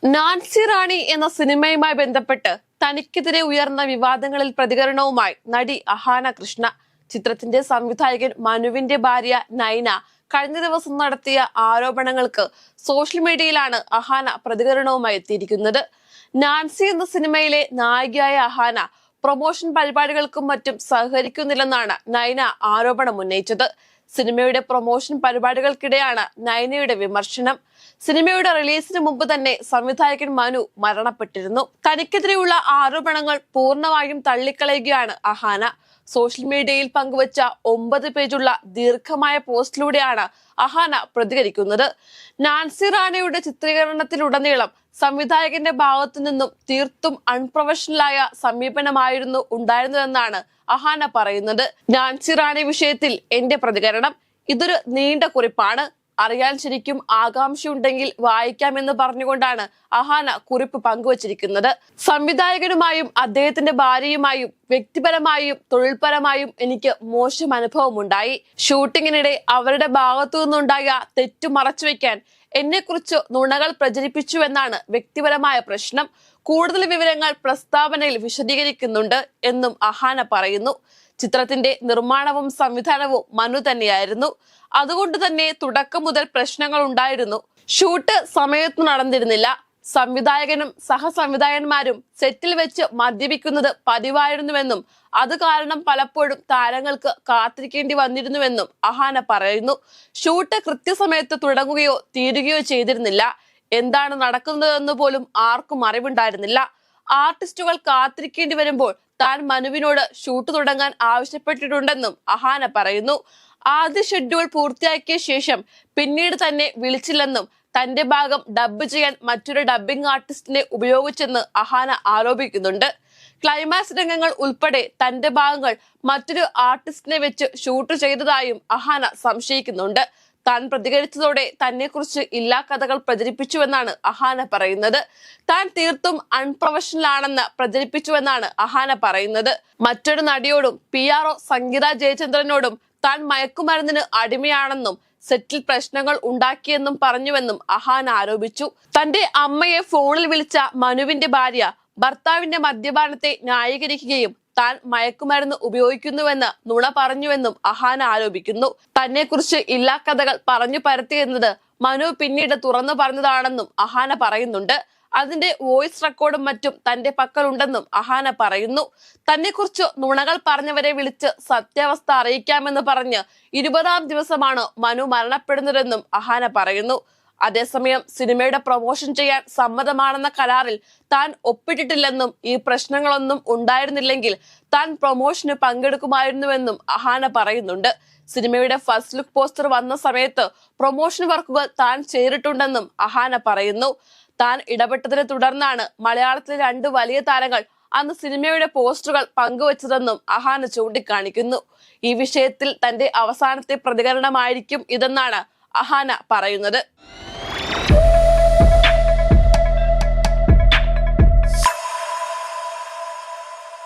Nancy റാണി എന്ന സിനിമയുമായി ബന്ധപ്പെട്ട് തനിക്കെതിരെ ഉയർന്ന വിവാദങ്ങളിൽ പ്രതികരണവുമായി നടി അഹാന കൃഷ്ണ. ചിത്രത്തിന്റെ സംവിധായകൻ മനുവിന്റെ ഭാര്യ നൈന കഴിഞ്ഞ ദിവസം നടത്തിയ ആരോപണങ്ങൾക്ക് സോഷ്യൽ മീഡിയയിലാണ് അഹാന പ്രതികരണവുമായി എത്തിയിരിക്കുന്നത്. നാൻസി എന്ന സിനിമയിലെ നായികയായ അഹാന പ്രൊമോഷൻ പരിപാടികൾക്കും മറ്റും സഹകരിക്കുന്നില്ലെന്നാണ് നൈന ആരോപണം ഉന്നയിച്ചത്. സിനിമയുടെ പ്രൊമോഷൻ പരിപാടികൾക്കിടെയാണ് നൈനയുടെ വിമർശനം. സിനിമയുടെ റിലീസിന് മുമ്പ് തന്നെ സംവിധായകൻ മനു മരണപ്പെട്ടിരുന്നു. തനിക്കെതിരെയുള്ള ആരോപണങ്ങൾ പൂർണ്ണമായും തള്ളിക്കളയുകയാണ് അഹാന. സോഷ്യൽ മീഡിയയിൽ പങ്കുവച്ച 9 പേജുള്ള ദീർഘമായ പോസ്റ്റിലൂടെയാണ് അഹാന പ്രതികരിക്കുന്നത്. നാൻസി റാണയുടെ ചിത്രീകരണത്തിലുടനീളം സംവിധായകന്റെ ഭാഗത്തു നിന്നും തീർത്തും അൺപ്രൊഫഷണലായ സമീപനമായിരുന്നു ഉണ്ടായിരുന്നതെന്നാണ് അഹാന പറയുന്നത്. നാൻസി റാണി വിഷയത്തിൽ എന്റെ പ്രതികരണം: ഇതൊരു നീണ്ട കുറിപ്പാണ്. അറിയാൻ ശരിക്കും ആകാംക്ഷയുണ്ടെങ്കിൽ വായിക്കാമെന്ന് പറഞ്ഞുകൊണ്ടാണ് അഹാന കുറിപ്പ് പങ്കുവച്ചിരിക്കുന്നത്. സംവിധായകനുമായും അദ്ദേഹത്തിന്റെ ഭാര്യയുമായും വ്യക്തിപരമായും തൊഴിൽപരമായും എനിക്ക് മോശം അനുഭവം ഉണ്ടായി. ഷൂട്ടിങ്ങിനിടെ അവരുടെ ഭാഗത്തു നിന്നുണ്ടായ തെറ്റു മറച്ചുവെക്കാൻ എന്നെക്കുറിച്ച് നുണകൾ പ്രചരിപ്പിച്ചുവെന്നാണ് വ്യക്തിപരമായ പ്രശ്നം. കൂടുതൽ വിവരങ്ങൾ പ്രസ്താവനയിൽ വിശദീകരിക്കുന്നുണ്ട് എന്നും അഹാന പറയുന്നു. ചിത്രത്തിന്റെ നിർമ്മാണവും സംവിധാനവും മനു തന്നെയായിരുന്നു. അതുകൊണ്ട് തന്നെ തുടക്കം മുതൽ പ്രശ്നങ്ങൾ ഉണ്ടായിരുന്നു. ഷൂട്ട് സമയത്ത് നടന്നിരുന്നില്ല. സംവിധായകനും സഹസംവിധായകന്മാരും സെറ്റിൽ വെച്ച് മദ്യപിക്കുന്നത് പതിവായിരുന്നുവെന്നും അത് കാരണം പലപ്പോഴും താരങ്ങൾക്ക് കാത്തിരിക്കേണ്ടി വന്നിരുന്നുവെന്നും അഹാന പറയുന്നു. ഷൂട്ട് കൃത്യസമയത്ത് തുടങ്ങുകയോ തീരുകയോ ചെയ്തിരുന്നില്ല. എന്താണ് നടക്കുന്നതെന്ന് പോലും ആർക്കും അറിവുണ്ടായിരുന്നില്ല. ആർട്ടിസ്റ്റുകൾ കാത്തിരിക്കേണ്ടി വരുമ്പോൾ താൻ മനുവിനോട് ഷൂട്ട് തുടങ്ങാൻ ആവശ്യപ്പെട്ടിട്ടുണ്ടെന്നും അഹാന പറയുന്നു. ആദ്യ ഷെഡ്യൂൾ പൂർത്തിയാക്കിയ ശേഷം പിന്നീട് തന്നെ വിളിച്ചില്ലെന്നും തന്റെ ഭാഗം ഡബ്ബ് ചെയ്യാൻ മറ്റൊരു ഡബ്ബിംഗ് ആർട്ടിസ്റ്റിനെ ഉപയോഗിച്ചെന്ന് അഹാന ആരോപിക്കുന്നുണ്ട്. ക്ലൈമാക്സ് രംഗങ്ങൾ ഉൾപ്പെടെ തന്റെ ഭാഗങ്ങൾ മറ്റൊരു ആർട്ടിസ്റ്റിനെ വെച്ച് ഷൂട്ട് ചെയ്തതായും അഹാന സംശയിക്കുന്നുണ്ട്. താൻ പ്രതികരിച്ചതോടെ തന്നെക്കുറിച്ച് ഇല്ലാ കഥകൾ പ്രചരിപ്പിച്ചുവെന്നാണ് അഹാന പറയുന്നത്. താൻ തീർത്തും അൺപ്രൊഫഷണൽ ആണെന്ന് പ്രചരിപ്പിച്ചുവെന്നാണ് അഹാന പറയുന്നത്. മറ്റൊരു നടിയോടും PRO സംഗീത ജയചന്ദ്രനോടും താൻ മയക്കുമരുന്നിന് അടിമയാണെന്നും സെറ്റിൽ പ്രശ്നങ്ങൾ ഉണ്ടാക്കിയെന്നും പറഞ്ഞുവെന്നും അഹാന ആരോപിച്ചു. തന്റെ അമ്മയെ ഫോണിൽ വിളിച്ച മനുവിന്റെ ഭാര്യ ഭർത്താവിന്റെ മദ്യപാനത്തെ ന്യായീകരിക്കുകയും താൻ മയക്കുമരുന്ന് ഉപയോഗിക്കുന്നുവെന്ന് നുണ പറഞ്ഞുവെന്നും അഹാന ആരോപിക്കുന്നു. തന്നെക്കുറിച്ച് ഇല്ലാ കഥകൾ പറഞ്ഞു പരത്തിയെന്നത് മനു പിന്നീട് തുറന്നു പറഞ്ഞതാണെന്നും അഹാന പറയുന്നുണ്ട്. അതിന്റെ വോയിസ് റെക്കോർഡും മറ്റും തന്റെ പക്കലുണ്ടെന്നും അഹാന പറയുന്നു. തന്നെക്കുറിച്ച് നുണകൾ പറഞ്ഞവരെ വിളിച്ച് സത്യാവസ്ഥ അറിയിക്കാമെന്ന് പറഞ്ഞ് 20ാം ദിവസമാണ് മനു മരണപ്പെടുന്നതെന്നും അഹാന പറയുന്നു. അതേസമയം സിനിമയുടെ പ്രൊമോഷൻ ചെയ്യാൻ സമ്മതമാണെന്ന കരാറിൽ താൻ ഒപ്പിട്ടിട്ടില്ലെന്നും ഈ പ്രശ്നങ്ങളൊന്നും ഉണ്ടായിരുന്നില്ലെങ്കിൽ താൻ പ്രൊമോഷന് പങ്കെടുക്കുമായിരുന്നുവെന്നും അഹാന പറയുന്നുണ്ട്. സിനിമയുടെ ഫസ്റ്റ് ലുക്ക് പോസ്റ്റർ വന്ന സമയത്ത് പ്രൊമോഷൻ വർക്കുകൾ താൻ ചെയ്തിട്ടുണ്ടെന്നും അഹാന പറയുന്നു. താൻ ഇടപെട്ടതിനെ തുടർന്നാണ് മലയാളത്തിലെ 2 വലിയ താരങ്ങൾ അന്ന് സിനിമയുടെ പോസ്റ്ററുകൾ പങ്കുവച്ചതെന്നും അഹാന ചൂണ്ടിക്കാണിക്കുന്നു. ഈ വിഷയത്തിൽ തന്റെ അവസാനത്തെ പ്രതികരണമായിരിക്കും ഇതെന്നാണ് അഹാന പറയുന്നത്.